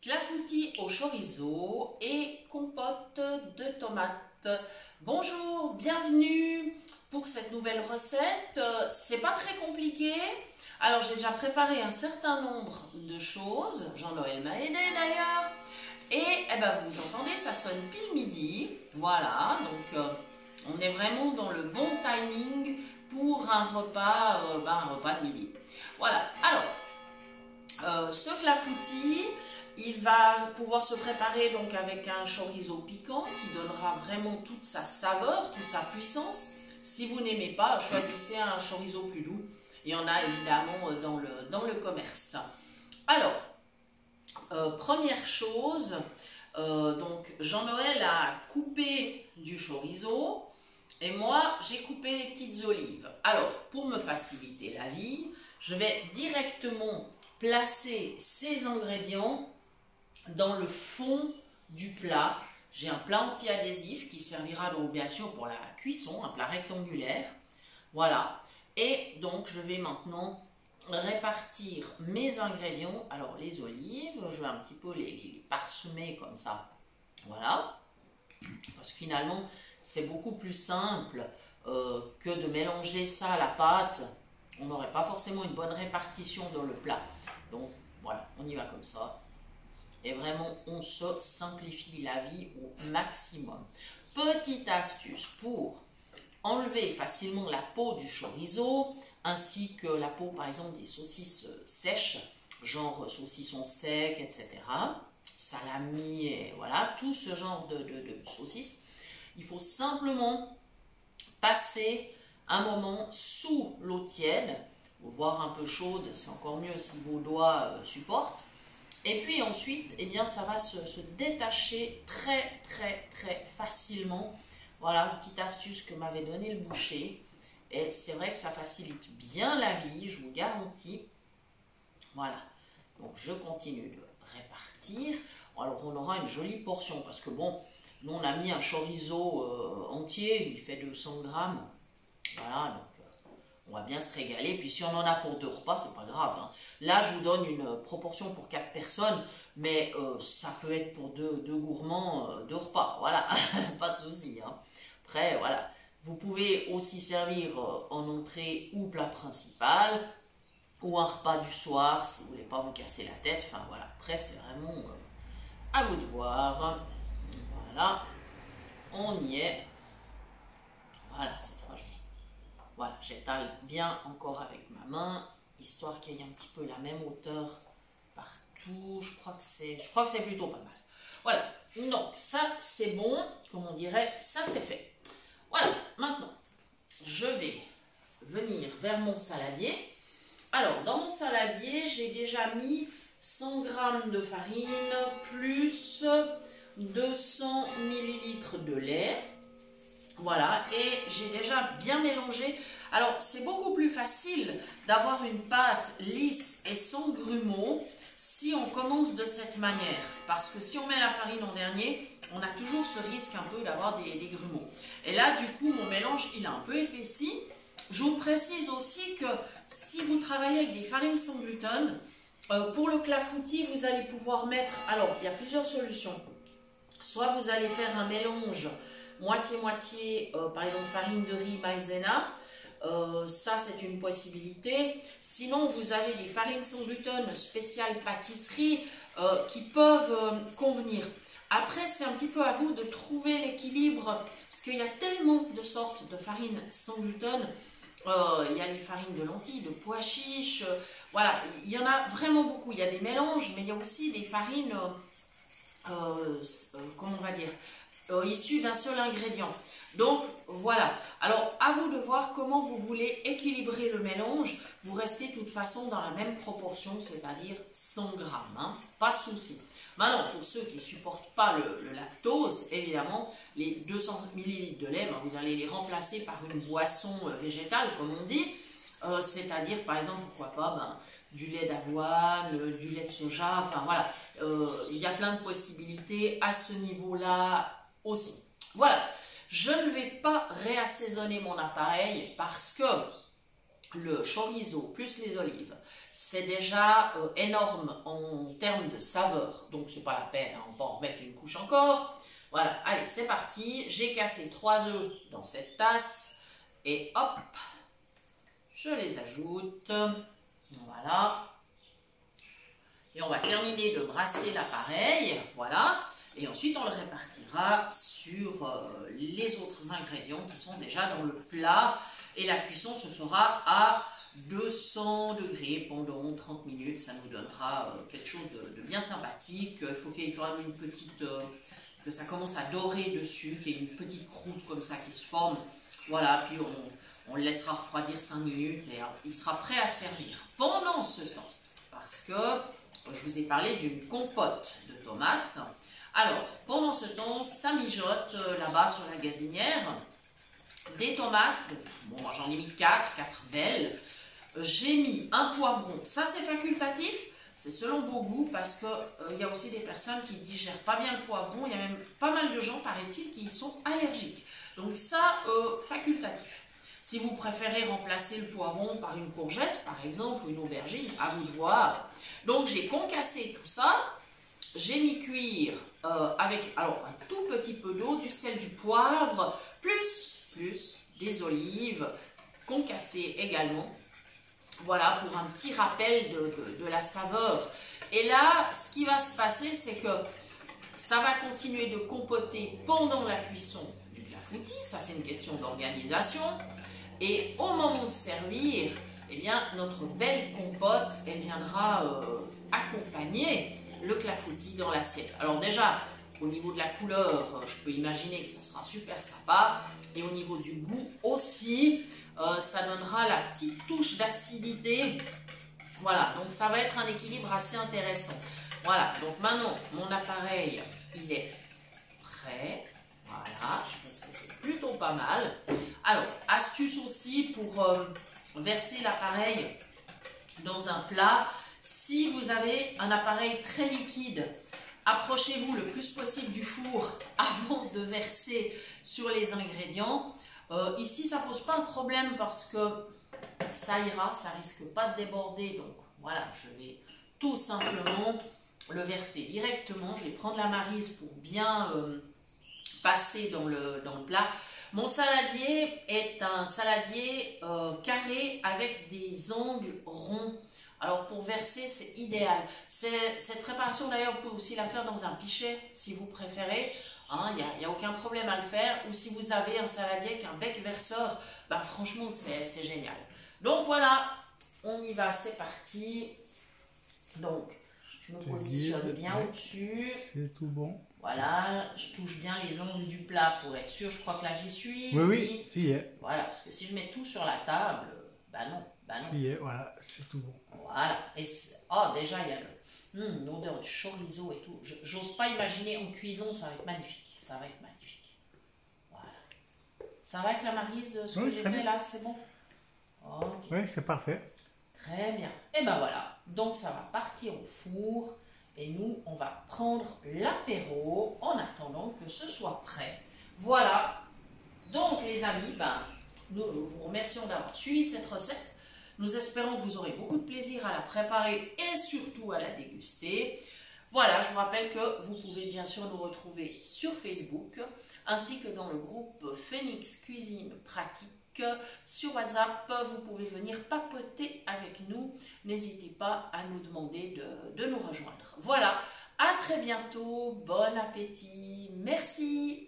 Clafoutis au chorizo et compote de tomates. Bonjour, bienvenue pour cette nouvelle recette. C'est pas très compliqué. Alors j'ai déjà préparé un certain nombre de choses. Jean-Noël m'a aidé d'ailleurs. Et vous entendez, ça sonne pile midi. Voilà, donc on est vraiment dans le bon timing pour un repas de midi. Voilà, alors ce clafoutis, il va pouvoir se préparer donc avec un chorizo piquant qui donnera vraiment toute sa saveur, toute sa puissance. Si vous n'aimez pas, choisissez un chorizo plus doux. Il y en a évidemment dans le commerce. Alors, première chose, donc Jean-Noël a coupé du chorizo et moi j'ai coupé les petites olives. Alors, pour me faciliter la vie, je vais directement placer ces ingrédients dans le fond du plat. J'ai un plat anti-adhésif qui servira donc bien sûr pour la cuisson, un plat rectangulaire. Voilà. Et donc je vais maintenant répartir mes ingrédients. Alors les olives, je vais un petit peu les parsemer comme ça. Voilà. Parce que finalement c'est beaucoup plus simple que de mélanger ça à la pâte. On n'aurait pas forcément une bonne répartition dans le plat. Donc voilà, on y va comme ça. Et vraiment, on se simplifie la vie au maximum. Petite astuce pour enlever facilement la peau du chorizo, ainsi que la peau, par exemple, des saucisses sèches, genre saucisson sec, etc. Salami, et voilà, tout ce genre de saucisses. Il faut simplement passer un moment sous l'eau tiède, voire un peu chaude, c'est encore mieux si vos doigts supportent. Et puis ensuite, eh bien, ça va se détacher très facilement. Voilà, une petite astuce que m'avait donné le boucher. Et c'est vrai que ça facilite bien la vie, je vous garantis. Voilà, donc je continue de répartir. Alors on aura une jolie portion parce que bon, nous on a mis un chorizo entier, il fait 200 grammes. Voilà, donc on va bien se régaler. Puis si on en a pour 2 repas, c'est pas grave. Hein. Là, je vous donne une proportion pour 4 personnes, mais ça peut être pour deux gourmands, 2 repas. Voilà, pas de souci. Hein. Après, voilà. Vous pouvez aussi servir en entrée ou plat principal, ou un repas du soir, si vous voulez pas vous casser la tête. Enfin, voilà. Après, c'est vraiment à vous de voir. Voilà. On y est. Voilà, c'est trois. Voilà, j'étale bien encore avec ma main, histoire qu'il y ait un petit peu la même hauteur partout. Je crois que c'est plutôt pas mal. Voilà, donc ça c'est bon, comme on dirait, ça c'est fait. Voilà, maintenant, je vais venir vers mon saladier. Alors, dans mon saladier, j'ai déjà mis 100 g de farine plus 200 ml de lait. Voilà, et j'ai déjà bien mélangé. Alors, c'est beaucoup plus facile d'avoir une pâte lisse et sans grumeaux si on commence de cette manière. Parce que si on met la farine en dernier, on a toujours ce risque un peu d'avoir des grumeaux. Et là, du coup, mon mélange, il a un peu épaissi. Je vous précise aussi que si vous travaillez avec des farines sans gluten, pour le clafoutis, vous allez pouvoir mettre... Alors, il y a plusieurs solutions. Soit vous allez faire un mélange moitié-moitié, par exemple farine de riz, maïzena, ça c'est une possibilité. Sinon vous avez des farines sans gluten spéciales pâtisserie qui peuvent convenir. Après c'est un petit peu à vous de trouver l'équilibre parce qu'il y a tellement de sortes de farines sans gluten. Il y a les farines de lentilles, de pois chiches, voilà, il y en a vraiment beaucoup. Il y a des mélanges, mais il y a aussi des farines, comment on va dire, issus d'un seul ingrédient. Donc voilà, alors à vous de voir comment vous voulez équilibrer le mélange. Vous restez de toute façon dans la même proportion, c'est-à-dire 100 grammes, hein, pas de souci. Maintenant, pour ceux qui ne supportent pas le lactose, évidemment, les 200 ml de lait, vous allez les remplacer par une boisson végétale, comme on dit, c'est-à-dire par exemple, pourquoi pas, du lait d'avoine, du lait de soja, enfin voilà, il y a plein de possibilités à ce niveau-là aussi. Voilà, je ne vais pas réassaisonner mon appareil parce que le chorizo plus les olives, c'est déjà énorme en termes termes de saveur. Donc, c'est pas la peine, hein, on peut en remettre une couche encore. Voilà, allez, c'est parti. J'ai cassé 3 œufs dans cette tasse. Et hop, je les ajoute. Voilà. Et on va terminer de brasser l'appareil. Voilà. Et ensuite, on le répartira sur les autres ingrédients qui sont déjà dans le plat. Et la cuisson se fera à 200 degrés pendant 30 minutes. Ça nous donnera quelque chose de bien sympathique. Il faut qu'il y ait quand même une petite... que ça commence à dorer dessus, qu'il y ait une petite croûte comme ça qui se forme. Voilà, puis on le laissera refroidir 5 minutes et il sera prêt à servir. Pendant ce temps, parce que je vous ai parlé d'une compote de tomates. Alors, pendant ce temps, ça mijote là-bas sur la gazinière. Des tomates, bon, moi j'en ai mis 4 belles. J'ai mis un poivron, ça c'est facultatif, c'est selon vos goûts parce qu'il y a aussi des personnes qui ne digèrent pas bien le poivron. Il y a même pas mal de gens, paraît-il, qui y sont allergiques. Donc ça, facultatif. Si vous préférez remplacer le poivron par une courgette, par exemple, ou une aubergine, à vous de voir. Donc j'ai concassé tout ça. J'ai mis cuire avec alors, un tout petit peu d'eau, du sel, du poivre, plus des olives concassées également. Voilà, pour un petit rappel de la saveur. Et là, ce qui va se passer, c'est que ça va continuer de compoter pendant la cuisson du clafoutis. Ça, c'est une question d'organisation. Et au moment de servir, eh bien, notre belle compote, elle viendra accompagner le clafoutis dans l'assiette. Alors déjà, au niveau de la couleur, je peux imaginer que ça sera super sympa. Et au niveau du goût aussi, ça donnera la petite touche d'acidité. Voilà, donc ça va être un équilibre assez intéressant. Voilà, donc maintenant, mon appareil, il est prêt. Voilà, je pense que c'est plutôt pas mal. Alors, astuce aussi pour verser l'appareil dans un plat. Si vous avez un appareil très liquide, approchez-vous le plus possible du four avant de verser sur les ingrédients. Ici, ça ne pose pas un problème parce que ça ira, ça risque pas de déborder. Donc voilà, je vais tout simplement le verser directement. Je vais prendre la maryse pour bien passer dans le plat. Mon saladier est un saladier carré avec des angles ronds. Alors pour verser, c'est idéal. Cette préparation d'ailleurs, vous pouvez aussi la faire dans un pichet si vous préférez. Il n'y a aucun problème à le faire. Ou si vous avez un saladier avec un bec verseur, bah, franchement c'est génial. Donc voilà, on y va, c'est parti. Donc je me positionne bien au-dessus. C'est tout bon. Voilà, je touche bien les angles du plat pour être sûr. Je crois que là j'y suis. Oui, j'y est. Voilà, parce que si je mets tout sur la table, bah non. J'y est, voilà, c'est tout bon. Voilà. Et oh, déjà il y a l'odeur du chorizo et tout. J'ose pas imaginer en cuisson, ça va être magnifique. Ça va être magnifique. Voilà. Ça va avec la maryse, ce que j'ai fait là, c'est bon? Okay. Oui, c'est parfait. Très bien. Et ben voilà. Donc ça va partir au four. Et nous, on va prendre l'apéro en attendant que ce soit prêt. Voilà. Donc les amis, nous vous remercions d'avoir suivi cette recette. Nous espérons que vous aurez beaucoup de plaisir à la préparer et surtout à la déguster. Voilà, je vous rappelle que vous pouvez bien sûr nous retrouver sur Facebook ainsi que dans le groupe Phoenix Cuisine Pratique. Sur WhatsApp, vous pouvez venir papoter avec nous. N'hésitez pas à nous demander de nous rejoindre. Voilà, à très bientôt. Bon appétit. Merci.